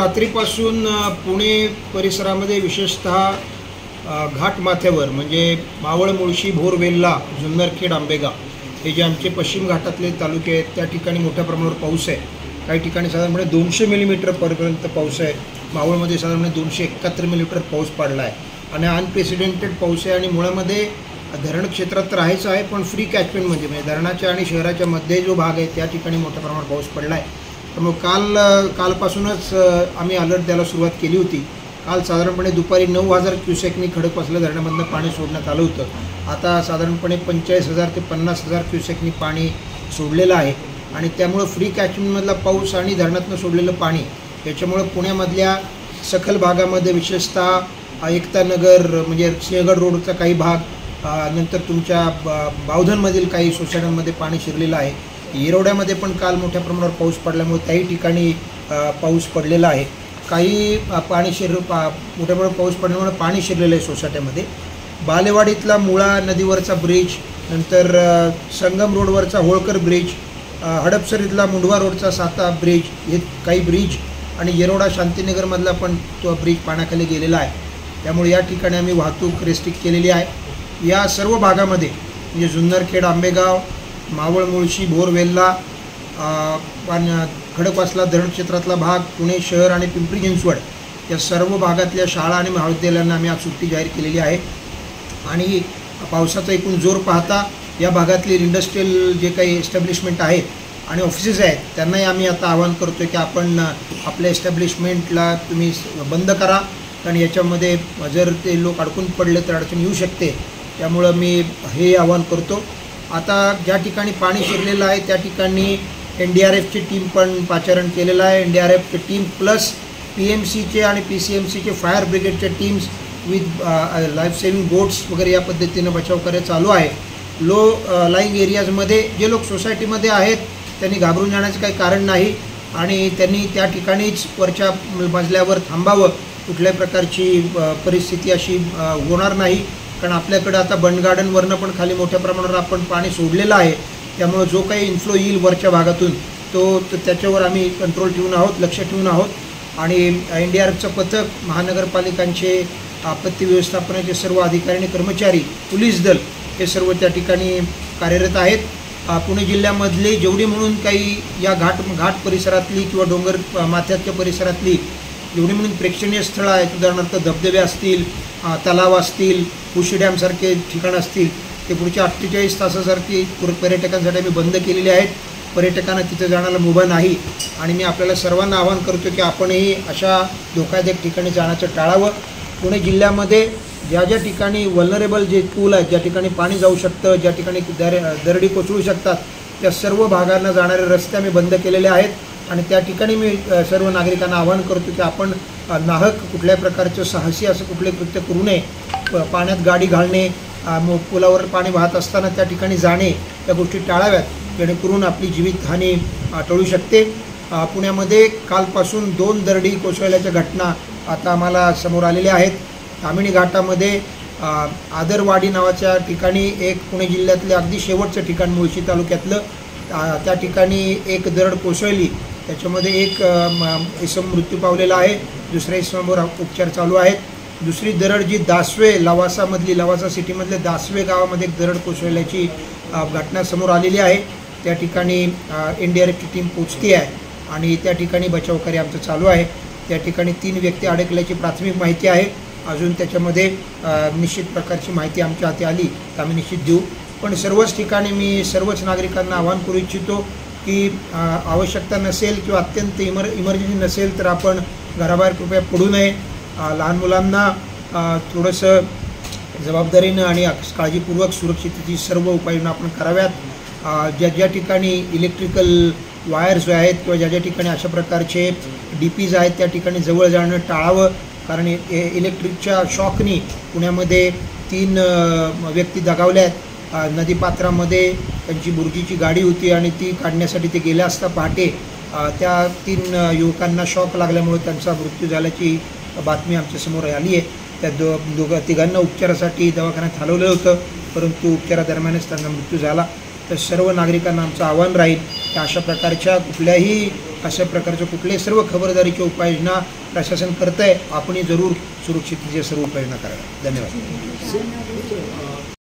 रात्रीपासून पुणे परिसरामध्ये विशेषतः घाट माथ्यावर म्हणजे मावळ, मुळशी, भोर, वेल्हा, जुन्नरखेड, आंबेगाव हे जे आमचे पश्चिम घाटातले तालुके आहेत त्या ठिकाणी मोठ्या प्रमाणावर पाऊस आहे। काही ठिकाणी साधारणपणे 200 मिलीमीटर पर्यंत पाऊस आहे। मावळमध्ये साधारणपणे 271 मिलीमीटर पाऊस पडला आहे आणि अनप्रेसिडेंटेड पाऊस आहे। आणि मुळामध्ये धरण क्षेत्रात तर आहेच आहे, पण फ्री कॅचमेंटमध्ये म्हणजे धरणाच्या आणि शहराच्या मध्ये जो भाग आहे त्या ठिकाणी मोठ्या प्रमाणावर पाऊस पडला आहे। त्यामुळे कालपासूनच आम्ही अलर्ट द्यायला सुरुवात केली होती। काल साधारणपणे दुपारी 9,000 क्युसेकनी खडकवासला धरणामधनं पाणी सोडण्यात आलं होतं। आता साधारणपणे 45,000 ते 50,000 क्युसेकनी पाणी सोडलेलं आहे आणि त्यामुळं फ्री कॅचमेंटमधला पाऊस आणि धरणातनं सोडलेलं पाणी याच्यामुळं पुण्यामधल्या सखल भागामध्ये विशेषतः एकता नगर म्हणजे सिंहगड रोडचा काही भाग, नंतर तुमच्या बावधनमधील काही सोसायट्यांमध्ये पाणी शिरलेलं आहे। येरवड्यामध्ये पण काल मोठ्या प्रमाणावर पाऊस पडल्यामुळे त्याही ठिकाणी पाऊस पडलेला आहे। काही पाणी मोठ्या प्रमाणावर पाऊस पडल्यामुळे पाणी शिरलेलं आहे सोसायट्यामध्ये। बालेवाडीतला मुळा नदीवरचा ब्रिज, नंतर संगम रोडवरचा होळकर ब्रिज, हडपसरीतला मुंडवा रोडचा साता ब्रिज, हे काही ब्रिज आणि येरवडा शांतीनगरमधला पण तो ब्रिज पाण्याखाली गेलेला आहे। त्यामुळे या ठिकाणी आम्ही वाहतूक रेस्ट्रिक्ट केलेली आहे। या सर्व भागामध्ये म्हणजे जुन्नरखेड, आंबेगाव, मावळ, मुळशी, भोर, वेल्हा, खडकवासला धरण क्षेत्रातला भाग, पुणे शहर आणि पिंपरी चिंचवड या सर्व भागातल्या शाळा आणि महाविद्यालयांना आम्ही आज सुट्टी जाहीर केलेली आहे। आणि पावसाचा एकूण जोर पाहता या भागातली इंडस्ट्रियल जे काही एस्टॅब्लिशमेंट आहेत आणि ऑफिसेस आहेत त्यांनाही आम्ही आता आवाहन करतो आहे की आपण आपल्या एस्टॅब्लिशमेंटला तुम्ही बंद करा, कारण याच्यामध्ये जर ते लोक अडकून पडले तर अडचण येऊ शकते। त्यामुळं मी हे आवाहन करतो। आता ज्या ठिकाणी पाणी शिरलेलं आहे त्या ठिकाणी NDRFची टीम पण पाचारण केलेलं आहे। NDRFची टीम प्लस PMCचे आणि PCMCचे फायर ब्रिगेडच्या teams with life saving boats वगैरे या पद्धतीनं बचाव कार्य चालू आहे। लो लाईंग एरियाजमध्ये जे लोक सोसायटीमध्ये आहेत त्यांनी घाबरून जाण्याचं काही कारण नाही आणि त्यांनी त्या ठिकाणीच वरच्या मजल्यावर थांबावं। कुठल्याही प्रकारची परिस्थिती अशी होणार नाही, कारण आपल्याकडं आता बंड गार्डनवरनं पण खाली मोठ्या प्रमाणावर आपण पाणी सोडलेलं आहे। त्यामुळे जो काही इन्फ्लो येईल वरच्या भागातून तो त्याच्यावर आम्ही कंट्रोल ठेवून आहोत, लक्ष ठेवून आहोत। आणि NDRFचं पथक, महानगरपालिकांचे आपत्ती व्यवस्थापनाचे सर्व अधिकारी आणि कर्मचारी, पोलीस दल हे सर्व त्या ठिकाणी कार्यरत आहेत। पुणे जिल्ह्यामधले जेवढी म्हणून काही या घाट परिसरातली किंवा डोंगर माथ्याच्या परिसरातली जेवढी म्हणून प्रेक्षणीय स्थळं आहेत, उदाहरणार्थ धबधबे असतील, तलाव असतील, उशी डॅमसारखे ठिकाणं असतील, ते पुढच्या 48 तासासाठी पर्यटकांसाठी आम्ही बंद केलेले आहेत। पर्यटकांना तिथे जाण्याला मुभा नाही आणि मी आपल्याला सर्वांना आवाहन करतो की आपणही अशा धोकादायक ठिकाणी जाण्याचं टाळावं। पुणे जिल्ह्यामध्ये ज्या ज्या ठिकाणी वल्नरेबल जे पूल आहेत, ज्या ठिकाणी पाणी जाऊ शकतं, ज्या ठिकाणी दरडी कोसळू शकतात, त्या सर्व भागांना जाणारे रस्ते आम्ही बंद केलेले आहेत। आणि त्या ठिकाणी मी सर्व नागरिकांना आवाहन करतो की आपण नाहक कुठल्याही प्रकारचं साहसी असं कुठले कृत्य करू नये। पाण्यात गाडी घालणे, पुलावर पाणी वाहत असताना त्या ठिकाणी जाणे या गोष्टी टाळाव्यात, जेणेकरून आपली जीवितहानी टळू शकते। पुण्यामध्ये कालपासून 2 दरडी कोसळल्याच्या घटना आता आम्हाला समोर आलेल्या आहेत। तामिणी घाटामध्ये आदरवाडी नावाच्या ठिकाणी एक पुणे जिल्ह्यातले अगदी शेवटचं ठिकाण मुळशी तालुक्यातलं, त्या ठिकाणी एक दरड कोसळली, त्याच्यामध्ये एक इसम मृत्यू पावलेला आहे, दुसऱ्या इसमावर उपचार चालू आहेत। दुसरी दरड जी दासवे लवासा सिटीमधल्या दासवे गावामध्ये एक दरड कोसळल्याची घटना समोर आलेली आहे। त्या ठिकाणी NDRFची टीम पोचती आहे आणि त्या ठिकाणी बचावकार्य आमचं चालू आहे। त्या ठिकाणी 3 व्यक्ती अडकल्याची प्राथमिक माहिती आहे। अजून त्याच्यामध्ये निश्चित प्रकारची माहिती आमच्या हाती आली तर आम्ही निश्चित देऊ। पण सर्वच ठिकाणी मी सर्वच नागरिकांना आवाहन करू इच्छितो की आवश्यकता नसेल किंवा अत्यंत इमर्जन्सी नसेल तर आपण घराबाहेर कृपया पडू नये। लहान मुलांना थोडंसं जबाबदारीनं आणि काळजीपूर्वक सुरक्षिततेची सर्व उपाययोजना आपण कराव्यात। ज्या ठिकाणी इलेक्ट्रिकल वायर्स आहेत किंवा ज्या ठिकाणी अशा प्रकारचे DPs आहेत त्या ठिकाणी जवळ जाणं टाळावं, कारण इलेक्ट्रिकच्या शॉकनी पुण्यामध्ये 3 व्यक्ती दगावल्या आहेत। नदीपात्रामध्ये त्यांची बुर्जीची गाडी होती आणि ती काढण्यासाठी ते गेल्या असता पहाटे त्या 3 युवकांना शॉक लागल्यामुळे त्यांचा मृत्यू झाल्याची बातमी आमच्यासमोर आली आहे। त्या तिघांना उपचारासाठी दवाखान्यात हलवलं होतं, परंतु उपचारादरम्यानच त्यांचा मृत्यू झाला। तर सर्व नागरिकांना आमचं आवाहन राहील की अशा प्रकारच्या कुठल्याही अशा प्रकारच्या कुठल्याही सर्व खबरदारीच्या उपाययोजना प्रशासन करत आहे. आपणही जरूर सुरक्षिततेच्या सर्व उपाययोजना कराव्या. धन्यवाद.